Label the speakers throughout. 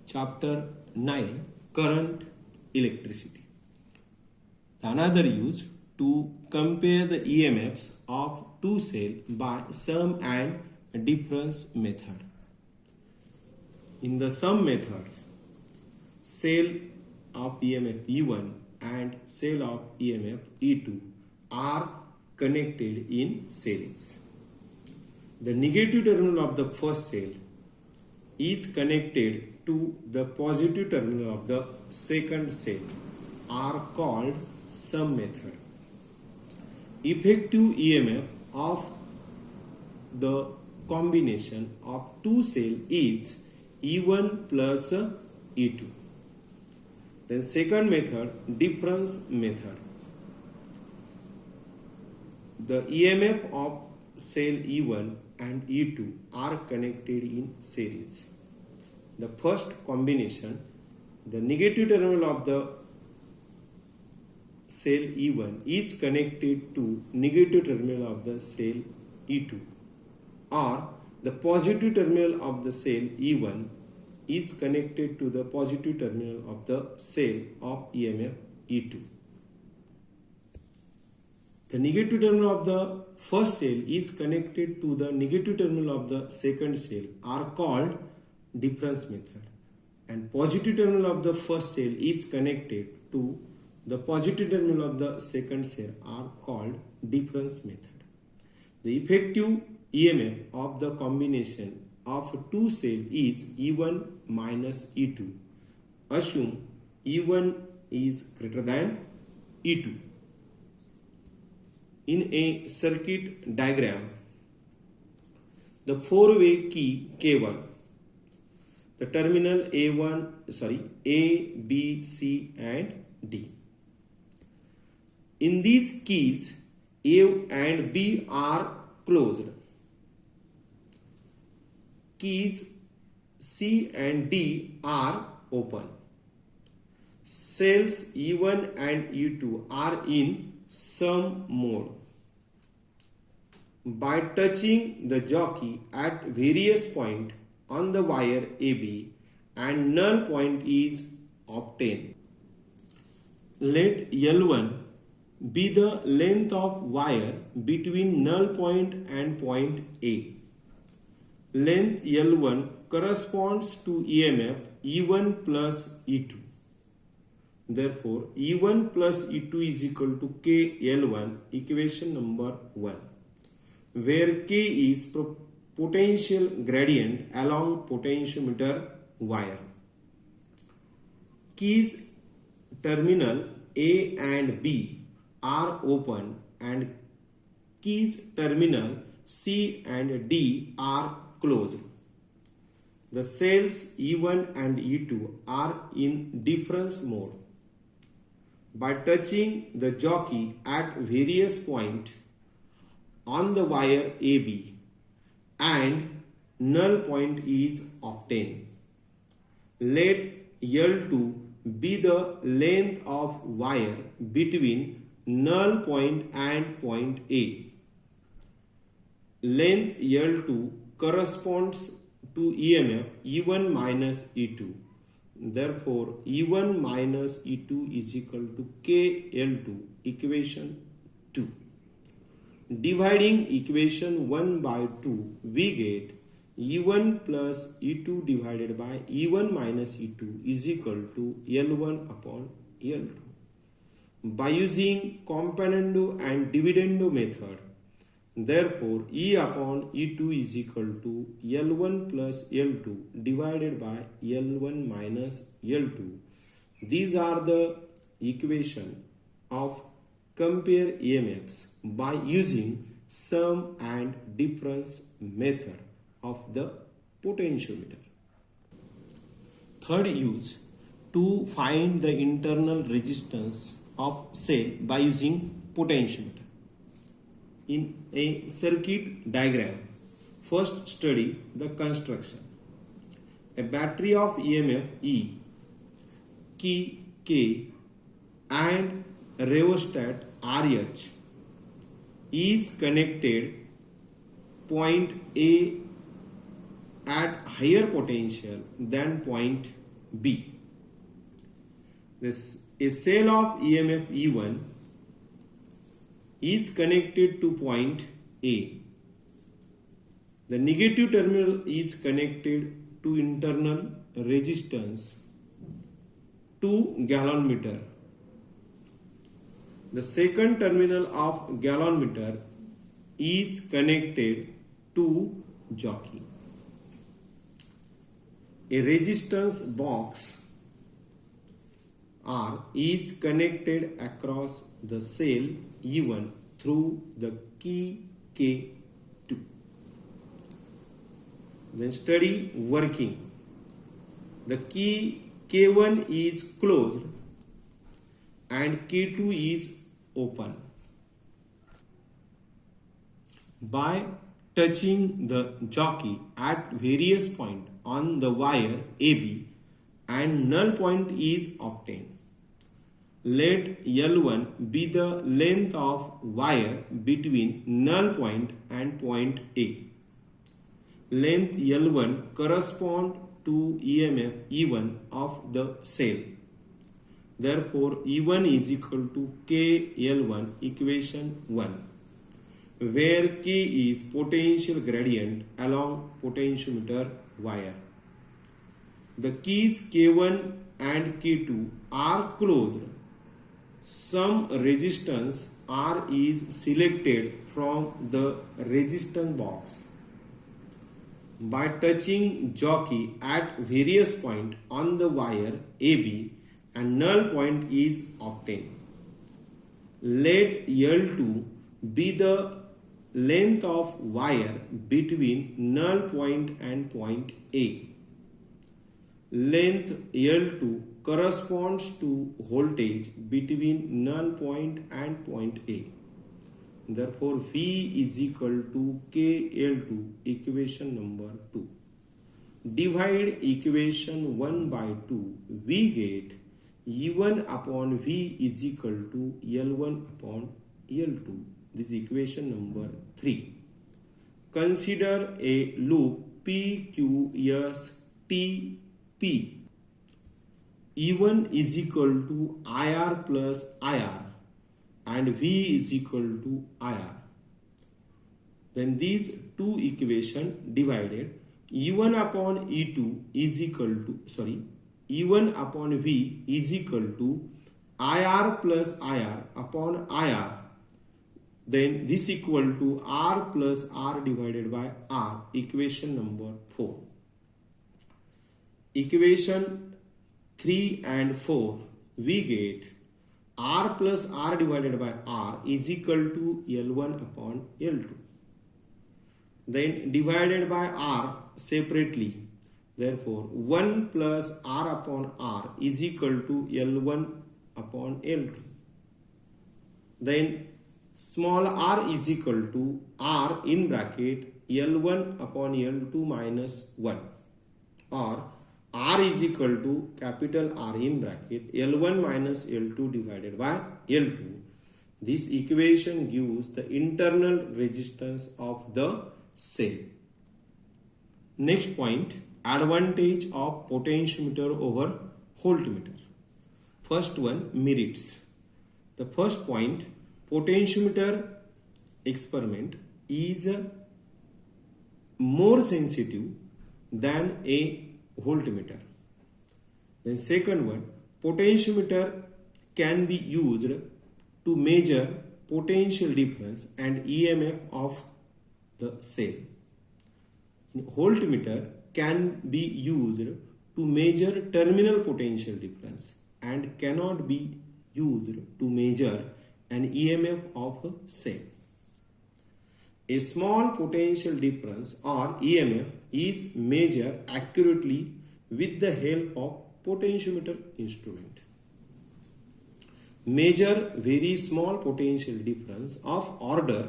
Speaker 1: Chapter 9 Current Electricity. Another use to compare the EMFs of two cells by sum and difference method. In the sum method, cell of EMF E1 and cell of EMF E2 are connected in series. The negative terminal of the first cell is connected to the positive terminal of the second cell are called sum method. Effective EMF of the combination of two cells is E1 plus E2. Then second method, difference method. The EMF of cell E1 and E2 are connected in series. The first combination, the negative terminal of the cell E1 is connected to negative terminal of the cell E2, or the positive terminal of the cell E1 is connected to the positive terminal of the cell of EMF E2. The negative terminal of the first cell is connected to the negative terminal of the second cell are called difference method, and positive terminal of the first cell is connected to the positive terminal of the second cell are called difference method. The effective EMF of the combination of two cells is E1 minus E2. Assume E1 is greater than E2. In a circuit diagram, the four-way key cable, the terminal A, B, C and D. In these keys, A and B are closed. Keys C and D are open. Cells E1 and E2 are in sum mode. By touching the jockey at various points on the wire AB and null point is obtained. Let L1 be the length of wire between null point and point A. Length L1 corresponds to EMF E1 plus E2. Therefore, E1 plus E2 is equal to KL1, equation number 1, where K is potential gradient along potentiometer wire. Keys terminal A and B are open and keys terminal C and D are closed. The cells E1 and E2 are in difference mode. By touching the jockey at various points on the wire AB and null point is obtained. Let L2 be the length of wire between null point and point A. Length L2 corresponds to EMF E1 minus E2. Therefore, E1 minus E2 is equal to KL2, equation 2. Dividing equation 1 by 2, we get E1 plus E2 divided by E1 minus E2 is equal to L1 upon L2. By using componendo and dividendo method, therefore, E upon E2 is equal to L1 plus L2 divided by L1 minus L2. These are the equation of compare EMFs by using sum and difference method of the potentiometer. Third use, to find the internal resistance of cell by using potentiometer. In a circuit diagram, first study the construction. A battery of EMF E, key K and rheostat RH is connected point A at higher potential than point B. This a cell of EMF E1 is connected to point A. The negative terminal is connected to internal resistance 2 gallon meter. The second terminal of gallon meter is connected to jockey. A resistance box R is connected across the cell E1 through the key K2. Then study working. The key K1 is closed and K2 is open. By touching the jockey at various points on the wire AB and null point is obtained. Let L1 be the length of wire between null point and point A. Length L1 corresponds to EMF E1 of the cell. Therefore, E1 is equal to KL1, equation 1, where K is potential gradient along potentiometer wire. The keys K1 and K2 are closed. Some resistance R is selected from the resistance box. By touching jockey at various points on the wire AB and null point is obtained. Let L2 be the length of wire between null point and point A. Length L2 corresponds to voltage between null point and point A. Therefore, V is equal to KL2, equation number 2. Divide equation 1 by 2, we get E1 upon V is equal to L1 upon L2. This is equation number 3. Consider a loop PQSTP. E1 is equal to IR plus IR and V is equal to IR. Then these two equations divided, E1 upon E2 is equal to, E1 upon V is equal to IR plus IR upon IR. Then this equal to R plus R divided by R, equation number 4. Equation 3 and 4, we get R plus R divided by R is equal to L1 upon L2. Then divided by R separately. Therefore, 1 plus R upon R is equal to L1 upon L2. Then small r is equal to R in bracket L1 upon L2 minus 1, or R is equal to capital R in bracket L1 minus L2 divided by L2. This equation gives the internal resistance of the cell. Next point, advantage of potentiometer over voltmeter. First one, merits. The first point, potentiometer experiment is more sensitive than a voltmeter. Then second one, potentiometer can be used to measure potential difference and EMF of the cell. Voltmeter can be used to measure terminal potential difference and cannot be used to measure an EMF of a cell. A small potential difference or EMF is measured accurately with the help of potentiometer instrument. Measure very small potential difference of order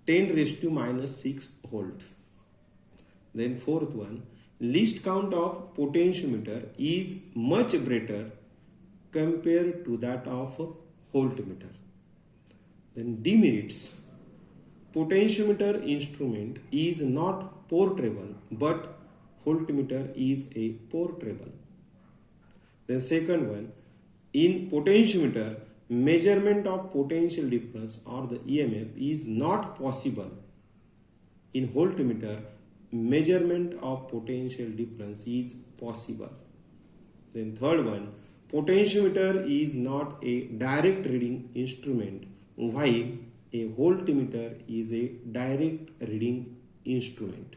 Speaker 1: 10 raised to minus 6 volt. Then fourth one, least count of potentiometer is much greater compared to that of voltmeter. Then demerits. Potentiometer instrument is not portable, but voltmeter is a portable. The second one, in potentiometer, measurement of potential difference or the EMF is not possible. In voltmeter, measurement of potential difference is possible. Then third one, potentiometer is not a direct reading instrument, while a voltmeter is a direct reading instrument.